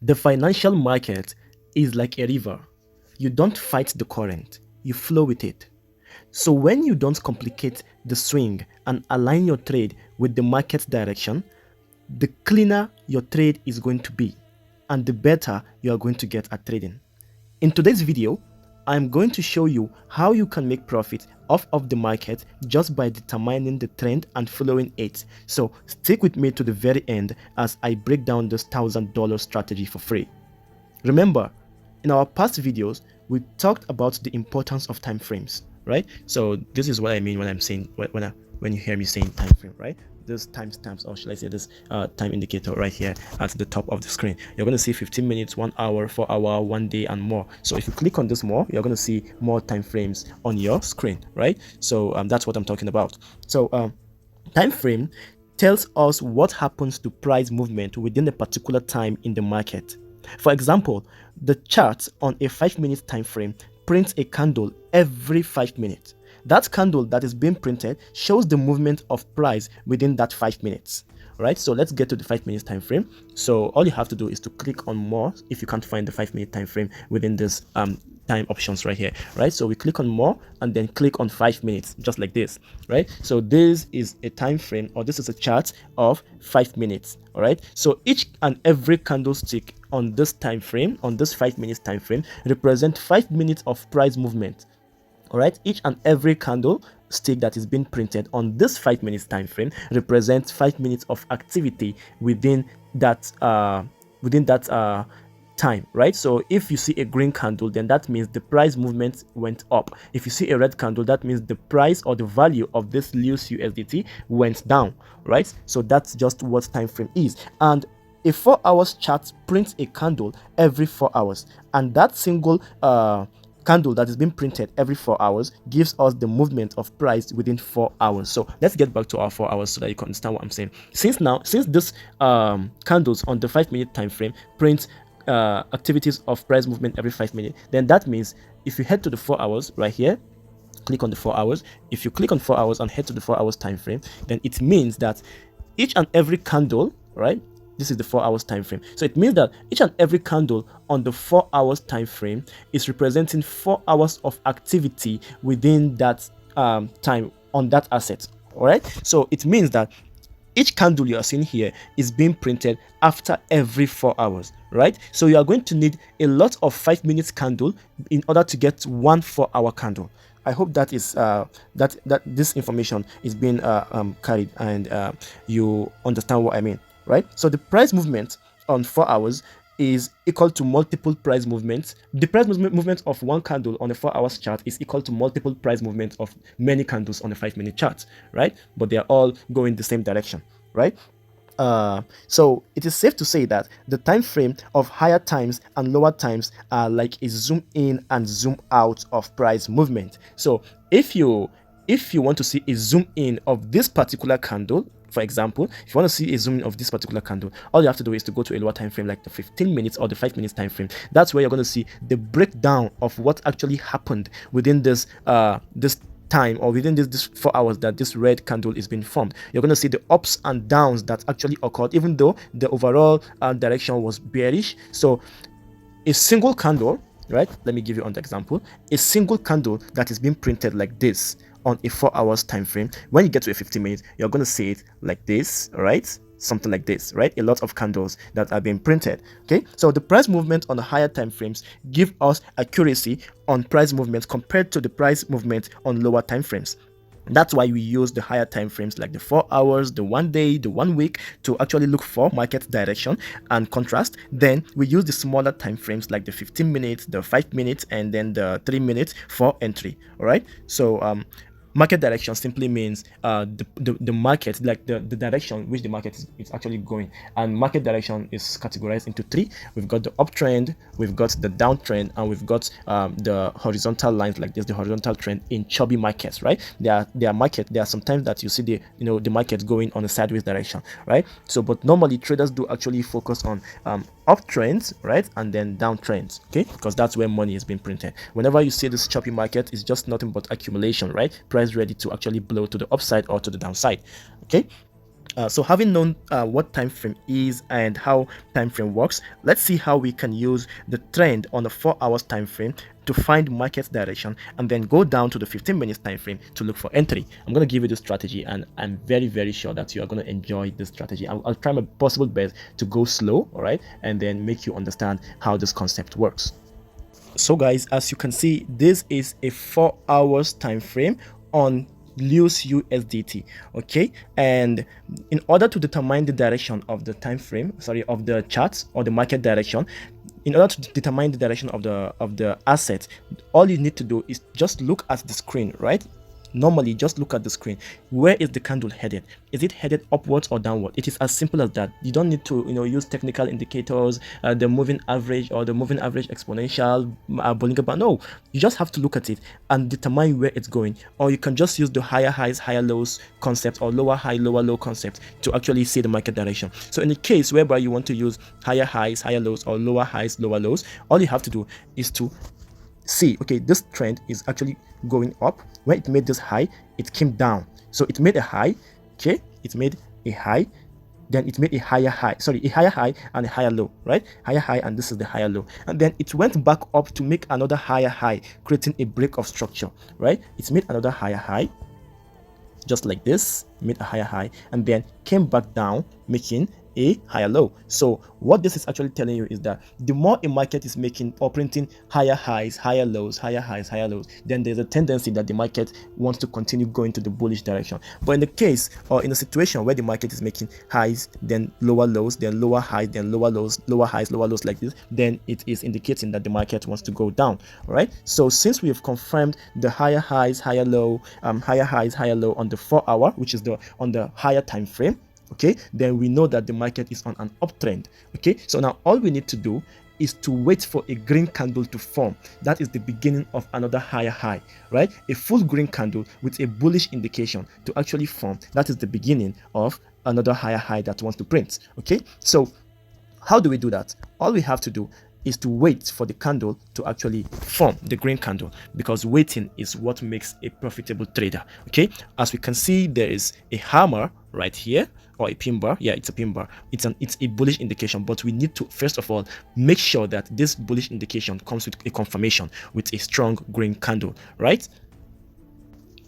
The financial market is like a river. You don't fight the current, you flow with it. So when you don't complicate the swing and align your trade with the market direction, the cleaner your trade is going to be and the better you are going to get at trading. In today's video, I'm going to show you how you can make profit off of the market just by determining the trend and following it. So stick with me to the very end as I break down this $1,000 strategy for free. Remember, in our past videos, we talked about the importance of time frames, right? So this is what I mean when I'm saying when you hear me saying time frame, right? This timestamps, or should I say this time indicator right here at the top of the screen. You're going to see 15 minutes, 1 hour, 4 hour, 1 day, and more. So if you click on this more, you're going to see more time frames on your screen, right? So that's what I'm talking about. So time frame tells us what happens to price movement within a particular time in the market. For example, the chart on a 5-minute time frame prints a candle every 5 minutes. That candle that is being printed shows the movement of price within that 5 minutes. Right, so let's get to the 5 minutes time frame. So all you have to do is to click on more if you can't find the 5-minute time frame within this time options right here, right? So we click on more and then click on 5 minutes, just like this, right? So this is a time frame, or this is a chart of 5 minutes. All right, so each and every candlestick on this time frame, on this 5 minutes time frame, represent 5 minutes of price movement. All right, each and every candlestick that is being printed on this 5 minutes time frame represents 5 minutes of activity within that time, right? So if you see a green candle, then that means the price movement went up. If you see a red candle, that means the price or the value of this loose USDT went down, right? So that's just what time frame is. And a 4 hours chart prints a candle every 4 hours, and that single candle that is being printed every 4 hours gives us the movement of price within 4 hours. So let's get back to our 4 hours so that you can understand what I'm saying. Since this candles on the 5-minute time frame print activities of price movement every 5 minutes, then that means if you head to the 4 hours right here, click on the 4 hours. If you click on 4 hours and head to the 4 hours time frame, then it means that each and every candle, right, this is the 4 hours time frame. So it means that each and every candle on the 4 hours time frame is representing 4 hours of activity within that time on that asset. All right, so it means that each candle you are seeing here is being printed after every 4 hours, right? So you are going to need a lot of 5 minutes candle in order to get one 4-hour candle. I hope that is that this information is being carried and you understand what I mean, right? So the price movement on 4 hours is equal to multiple price movements. The price movement of one candle on a 4 hours chart is equal to multiple price movements of many candles on a 5-minute chart, right? But they are all going the same direction, right? So it is safe to say that the time frame of higher times and lower times are like a zoom in and zoom out of price movement. So if you want to see a zoom in of this particular candle, for example, if you want to see a zoom in of this particular candle, all you have to do is to go to a lower time frame like the 15 minutes or the 5 minutes time frame. That's where you're going to see the breakdown of what actually happened within this this time, or within this 4 hours that this red candle is being formed. You're going to see the ups and downs that actually occurred, even though the overall direction was bearish. So a single candle, right, let me give you an example. A single candle that is being printed like this on a 4 hours time frame, when you get to a 15 minutes, you're going to see it like this, all right? Something like this, right? A lot of candles that are being printed. Okay, so the price movement on the higher time frames give us accuracy on price movements compared to the price movement on lower time frames. That's why we use the higher time frames like the 4 hours, the 1 day, the 1 week to actually look for market direction and contrast. Then we use the smaller time frames like the 15 minutes, the 5 minutes, and then the 3 minutes for entry. All right, so market direction simply means the market, like the direction which the market is actually going. And market direction is categorized into 3. We've got the uptrend, we've got the downtrend, and we've got the horizontal lines like this, the horizontal trend in chubby markets, right? There are sometimes that you see the market going on a sideways direction, right? So but normally traders do actually focus on uptrends, right, and then downtrends, okay, because that's where money is being printed. Whenever you see this choppy market, it's just nothing but accumulation, right? Price ready to actually blow to the upside or to the downside, okay. So having known what time frame is and how time frame works, let's see how we can use the trend on a 4 hours time frame to find market direction, and then go down to the 15 minutes time frame to look for entry. I'm going to give you the strategy, and I'm very sure that you are going to enjoy this strategy. I'll try my possible best to go slow, all right, and then make you understand how this concept works. So guys, as you can see, this is a 4 hours time frame on loose USDT. Okay, and in order to determine the direction of the time frame, of the charts or the market direction, in order to determine the direction of the asset, all you need to do is just look at the screen, right? Normally, just look at the screen. Where is the candle headed? Is it headed upwards or downward? It is as simple as that. You don't need to, use technical indicators, the moving average or the moving average exponential, Bollinger Band. No, you just have to look at it and determine where it's going. Or you can just use the higher highs, higher lows concept, or lower high, lower low concept to actually see the market direction. So in the case whereby you want to use higher highs, higher lows, or lower highs, lower lows, all you have to do is to see, okay, this trend is actually going up. When it made this high, it came down. So it made a high, okay, it made a high, then it made a higher high, a higher high and a higher low, right? Higher high, and this is the higher low, and then it went back up to make another higher high, creating a break of structure, right? It made another higher high, just like this, made a higher high, and then came back down, making a higher low. So what this is actually telling you is that the more a market is making or printing higher highs, higher lows, higher highs, higher lows, then there's a tendency that the market wants to continue going to the bullish direction. But in the case or in a situation where the market is making highs, then lower lows, then lower highs, then lower lows, lower highs, lower lows like this, then it is indicating that the market wants to go down. All right, so since we have confirmed the higher highs, higher low, higher highs, higher low on the 4 hour, which is on the higher time frame, okay, then we know that the market is on an uptrend. Okay, so now all we need to do is to wait for a green candle to form. That is the beginning of another higher high, right? A full green candle with a bullish indication to actually form. That is the beginning of another higher high that wants to print. Okay, so how do we do that? All we have to do is to wait for the candle to actually form, the green candle, because waiting is what makes a profitable trader. Okay, as we can see, there is a hammer right here, or a pin bar. Yeah, it's a pin bar. It's a bullish indication, but we need to first of all make sure that this bullish indication comes with a confirmation with a strong green candle, right?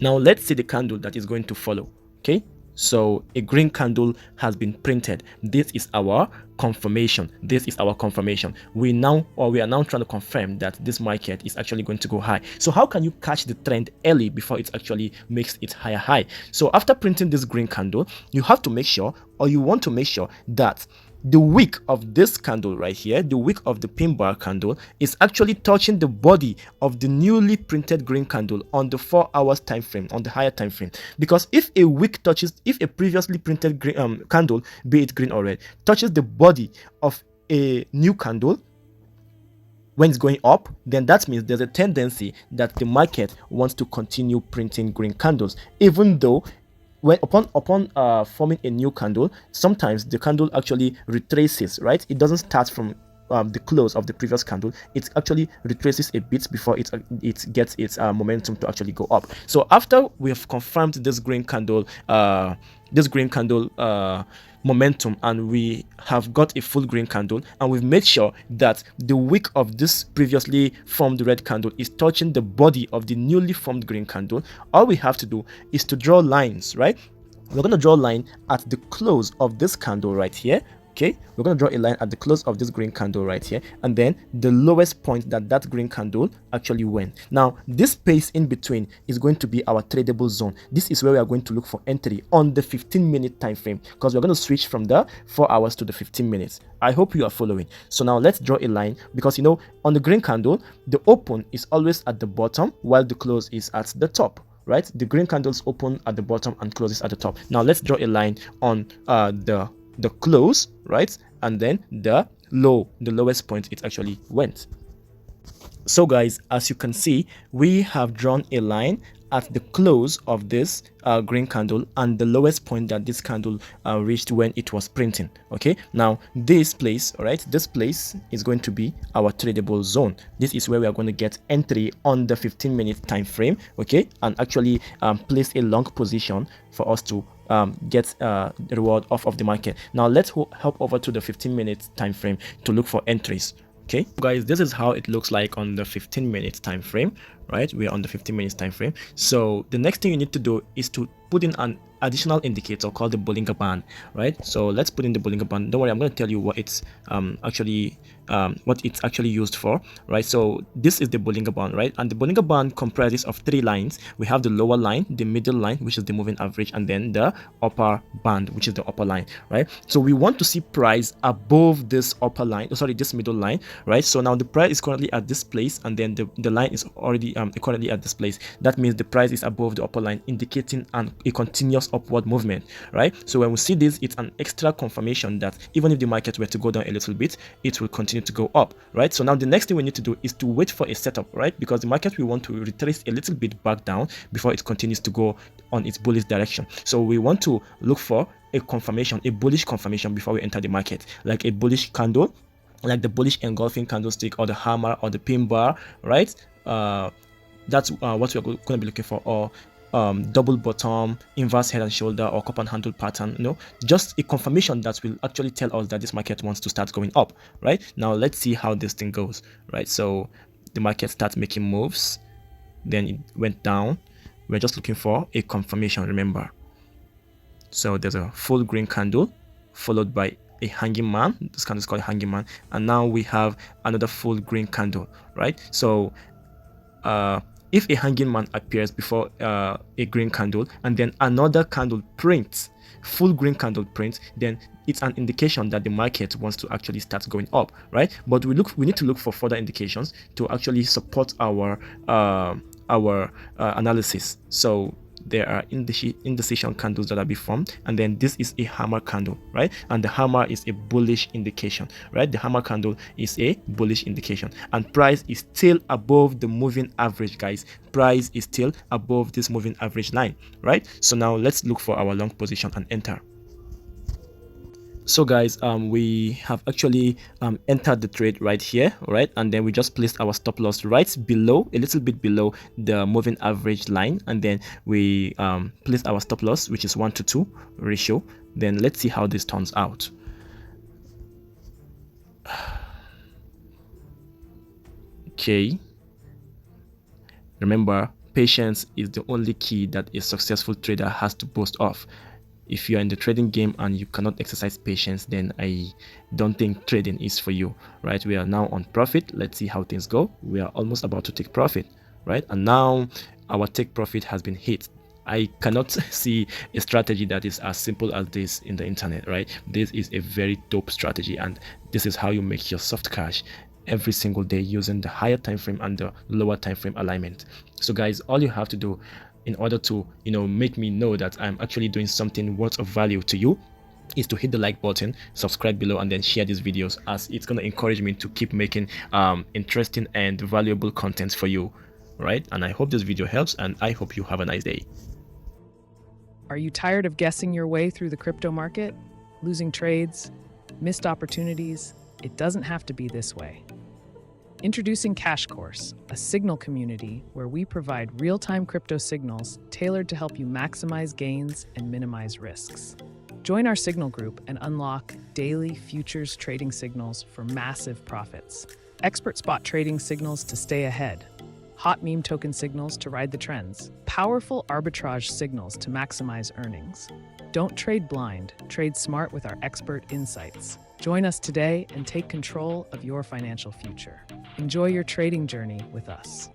Now let's see the candle that is going to follow. Okay, so a green candle has been printed. This is our confirmation. This is our confirmation. We are now trying to confirm that this market is actually going to go high. So how can you catch the trend early before it actually makes its higher high? So after printing this green candle, you have to make sure, or you want to make sure, that the wick of this candle right here, the wick of the pin bar candle, is actually touching the body of the newly printed green candle on the 4 hours time frame, on the higher time frame. Because if a wick touches, if a previously printed green, candle, be it green or red, touches the body of a new candle when it's going up, then that means there's a tendency that the market wants to continue printing green candles, even though when upon forming a new candle, sometimes the candle actually retraces, right? It doesn't start from the close of the previous candle. It actually retraces a bit before it gets its momentum to actually go up. So after we have confirmed this green candle momentum, and we have got a full green candle, and we've made sure that the wick of this previously formed red candle is touching the body of the newly formed green candle, all we have to do is to draw lines, right? We're going to draw a line at the close of this candle right here. Okay, we're going to draw a line at the close of this green candle right here, and then the lowest point that green candle actually went. Now this space in between is going to be our tradable zone. This is where we are going to look for entry on the 15-minute time frame, because we're going to switch from the 4 hours to the 15 minutes. I hope you are following. So now let's draw a line, because on the green candle, the open is always at the bottom while the close is at the top, right? The green candles open at the bottom and closes at the top. Now let's draw a line on the close, right, and then the lowest point it actually went. So guys, as you can see, we have drawn a line at the close of this green candle and the lowest point that this candle reached when it was printing. Okay, now this place, all right, this place is going to be our tradable zone. This is where we are going to get entry on the 15-minute time frame, okay, and actually place a long position for us to get the reward off of the market. Now let's hop over to the 15-minute time frame to look for entries. Okay, guys, this is how it looks like on the 15-minute time frame, right? We're on the 15 minutes time frame. So the next thing you need to do is to put in an additional indicator called the Bollinger Band, right? So let's put in the Bollinger Band. Don't worry, I'm going to tell you what it's actually used for, right? So this is the Bollinger Band, right? And the Bollinger Band comprises of 3 lines. We have the lower line, the middle line, which is the moving average, and then the upper band, which is the upper line, right? So we want to see price above this upper line, this middle line, right? So now the price is currently at this place, and then the line is already currently at this place. That means the price is above the upper line, indicating a continuous upward movement, right? So when we see this, it's an extra confirmation that even if the market were to go down a little bit, it will continue to go up, right? So now the next thing we need to do is to wait for a setup, right? Because the market, we want to retrace a little bit back down before it continues to go on its bullish direction. So we want to look for a confirmation, a bullish confirmation before we enter the market, like a bullish candle, like the bullish engulfing candlestick, or the hammer, or the pin bar, right? That's what we're going to be looking for, or double bottom, inverse head and shoulder, or cup and handle pattern. Just a confirmation that will actually tell us that this market wants to start going up, right? Now let's see how this thing goes, right? So the market starts making moves, then it went down. We're just looking for a confirmation, remember. So there's a full green candle followed by a hanging man. This candle is called a hanging man, and now we have another full green candle, right? So if a hanging man appears before a green candle, and then another candle prints, full green candle prints, then it's an indication that the market wants to actually start going up, right? But we need to look for further indications to actually support our analysis. So there are indecision candles that are being formed, and then this is a hammer candle, right? And the hammer is a bullish indication, right? The hammer candle is a bullish indication, and price is still above the moving average, guys. Price is still above this moving average line, right? So now let's look for our long position and enter. So guys, we have actually entered the trade right here, right? And then we just placed our stop loss right below, a little bit below the moving average line, and then we placed our stop loss, which is 1:2 ratio. Then let's see how this turns out. Okay, remember, patience is the only key that a successful trader has to boast of. If you're in the trading game and you cannot exercise patience, then I don't think trading is for you, right? We are now on profit. Let's see how things go. We are almost about to take profit, right? And now our take profit has been hit. I cannot see a strategy that is as simple as this in the internet, right? This is a very dope strategy, and this is how you make your soft cash every single day using the higher time frame and the lower time frame alignment. So guys, all you have to do in order to make me know that I'm actually doing something worth of value to you is to hit the like button, subscribe below, and then share these videos, as it's going to encourage me to keep making interesting and valuable content for you, right? And I hope this video helps, and I hope you have a nice day. Are you tired of guessing your way through the crypto market, losing trades, missed opportunities? It doesn't have to be this way. Introducing Cash Course, a signal community where we provide real-time crypto signals tailored to help you maximize gains and minimize risks. Join our signal group and unlock daily futures trading signals for massive profits, expert spot trading signals to stay ahead, hot meme token signals to ride the trends, powerful arbitrage signals to maximize earnings. Don't trade blind, trade smart with our expert insights. Join us today and take control of your financial future. Enjoy your trading journey with us.